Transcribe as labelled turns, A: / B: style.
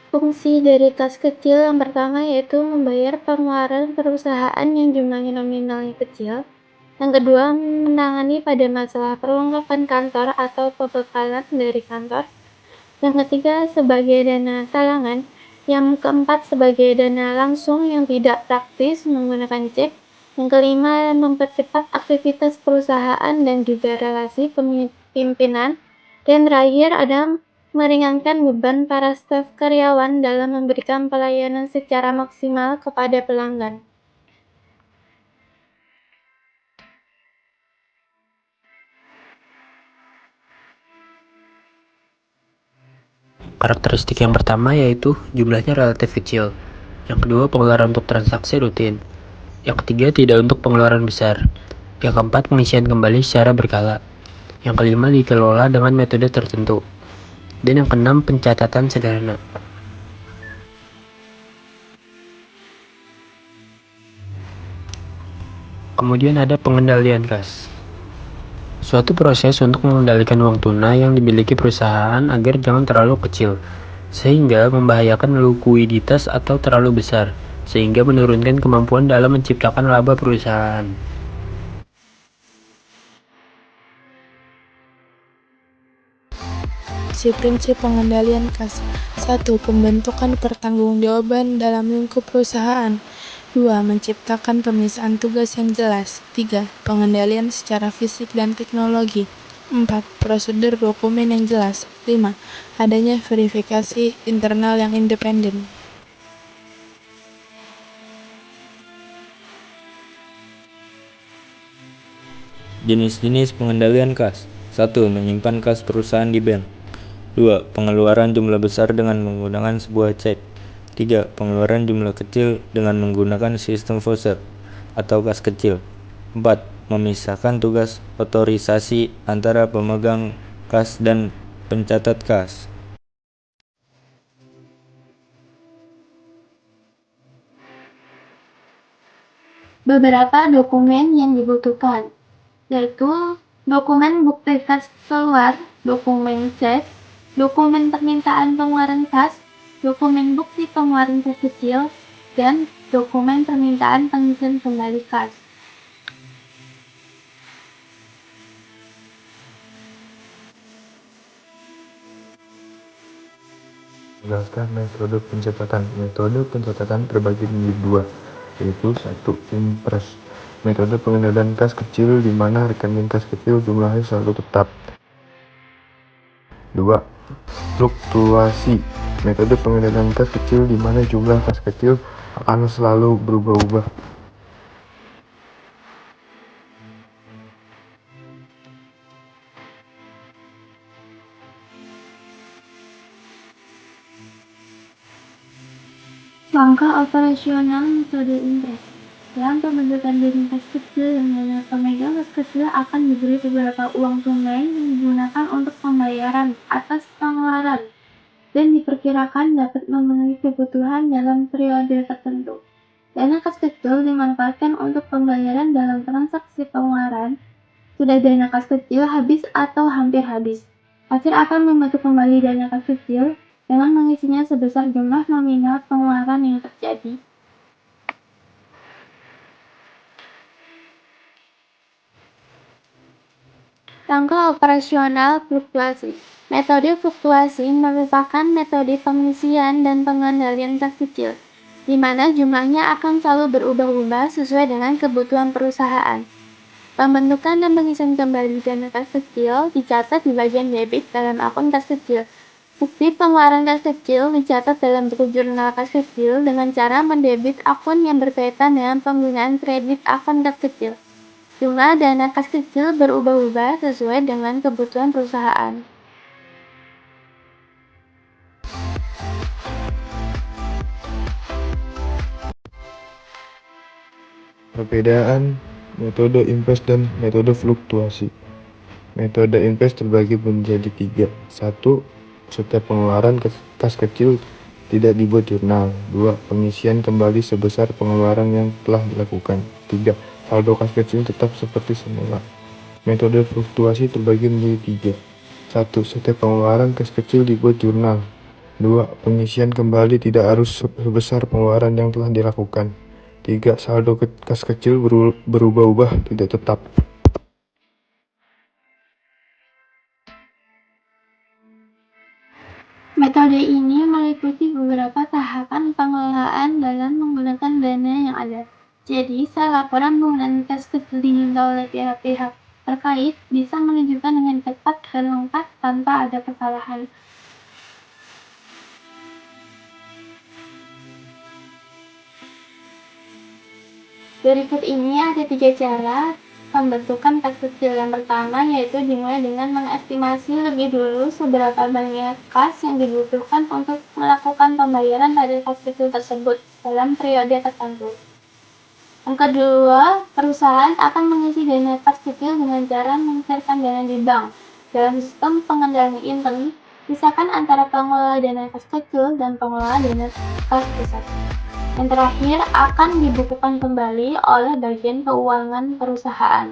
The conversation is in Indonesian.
A: Fungsi dari kas kecil yang pertama yaitu membayar pengeluaran perusahaan yang jumlahnya nominalnya kecil. Yang kedua, menangani pada masalah perlengkapan kantor atau pembekalan dari kantor. Yang ketiga, sebagai dana talangan. Yang keempat, sebagai dana langsung yang tidak praktis menggunakan cek. Yang kelima, mempercepat aktivitas perusahaan dan juga relasi pimpinan. Dan terakhir, ada meringankan beban para staf karyawan dalam memberikan pelayanan secara maksimal kepada pelanggan.
B: Karakteristik yang pertama yaitu jumlahnya relatif kecil. Yang kedua, pengeluaran untuk transaksi rutin. Yang ketiga, tidak untuk pengeluaran besar. Yang keempat, pengisian kembali secara berkala. Yang kelima, dikelola dengan metode tertentu. Dan yang keenam, pencatatan sederhana. Kemudian ada pengendalian kas. Suatu proses untuk mengendalikan uang tunai yang dimiliki perusahaan agar jangan terlalu kecil, sehingga membahayakan likuiditas atau terlalu besar, sehingga menurunkan kemampuan dalam menciptakan laba perusahaan.
C: Prinsip pengendalian kas. 1. Pembentukan pertanggungjawaban dalam lingkup perusahaan. 2. Menciptakan pemisahan tugas yang jelas. 3. Pengendalian secara fisik dan teknologi. 4. Prosedur dokumen yang jelas. 5. Adanya verifikasi internal yang independen.
D: Jenis-jenis pengendalian kas. 1. Menyimpan kas perusahaan di bank. 2. Pengeluaran jumlah besar dengan menggunakan sebuah cek. 3. Pengeluaran jumlah kecil dengan menggunakan sistem voucher atau kas kecil. 4. Memisahkan tugas otorisasi antara pemegang kas dan pencatat kas.
A: Beberapa dokumen yang dibutuhkan yaitu dokumen bukti kas keluar, dokumen cek, dokumen permintaan pengeluaran kas, dokumen bukti pengeluaran kas kecil, dan dokumen permintaan pengisian kembali kas.
E: Jelaskan metode pencatatan. Metode pencatatan terbagi menjadi dua, yaitu 1. Impres. Metode pengendalian kas kecil di mana rekening kas kecil jumlahnya selalu tetap. 2. Fluktuasi. Metode pengendalian kas kecil di mana jumlah kas kecil akan selalu berubah-ubah.
A: Langkah operasional metode impres. Dalam pembentukan rekening kas kecil yang mana pemegang kas kecil akan diberi beberapa uang tunai yang digunakan untuk pembayaran atas pengeluaran dan diperkirakan dapat memenuhi kebutuhan dalam periode tertentu. Dana kas kecil dimanfaatkan untuk pembayaran dalam transaksi pengeluaran. Sudah dana kas kecil habis atau hampir habis, kasir akan membantu kembali dana kas kecil dengan mengisinya sebesar jumlah nominal pengeluaran yang terjadi. Langkah operasional fluktuasi. Metode fluktuasi merupakan metode pengisian dan pengendalian kas kecil, di mana jumlahnya akan selalu berubah-ubah sesuai dengan kebutuhan perusahaan. Pembentukan dan pengisian kembali dana kas kecil dicatat di bagian debit dalam akun kas kecil. Bukti pengeluaran kas kecil dicatat dalam buku jurnal kas kecil dengan cara mendebit akun yang berkaitan dengan penggunaan kredit akun kas kecil. Jumlah dana kas kecil berubah-ubah sesuai dengan kebutuhan perusahaan.
E: Perbedaan metode impres dan metode fluktuasi. Metode impres terbagi menjadi 3. 1. Setiap pengeluaran kas kecil tidak dibuat jurnal. 2. Pengisian kembali sebesar pengeluaran yang telah dilakukan. 3. Saldo kas kecil tetap seperti semula. Metode fluktuasi terbagi menjadi 3. 1. Setiap pengeluaran kas kecil dibuat jurnal. 2. Pengisian kembali tidak harus sebesar pengeluaran yang telah dilakukan. 3. Saldo kas kecil berubah-ubah, tidak tetap.
A: Metode ini meliputi beberapa tahapan pengelolaan dalam menggunakan dana yang ada. Jadi, saat laporan penggunaan kas kecil diminta oleh pihak-pihak terkait bisa menunjukkan dengan cepat dan lengkap tanpa ada kesalahan. Berikut ini ada 3 cara pembentukan kas kecil. Yang pertama yaitu dimulai dengan mengestimasi lebih dulu seberapa banyak kas yang dibutuhkan untuk melakukan pembayaran pada kas kecil tersebut dalam periode tertentu. Yang kedua, perusahaan akan mengisi dana kas kecil dengan cara mencairkan dana di bank. Dalam sistem pengendalian intern, pisahkan antara pengelola dana kas kecil dan pengelola dana kas besar. Yang terakhir akan dibukukan kembali oleh bagian keuangan perusahaan.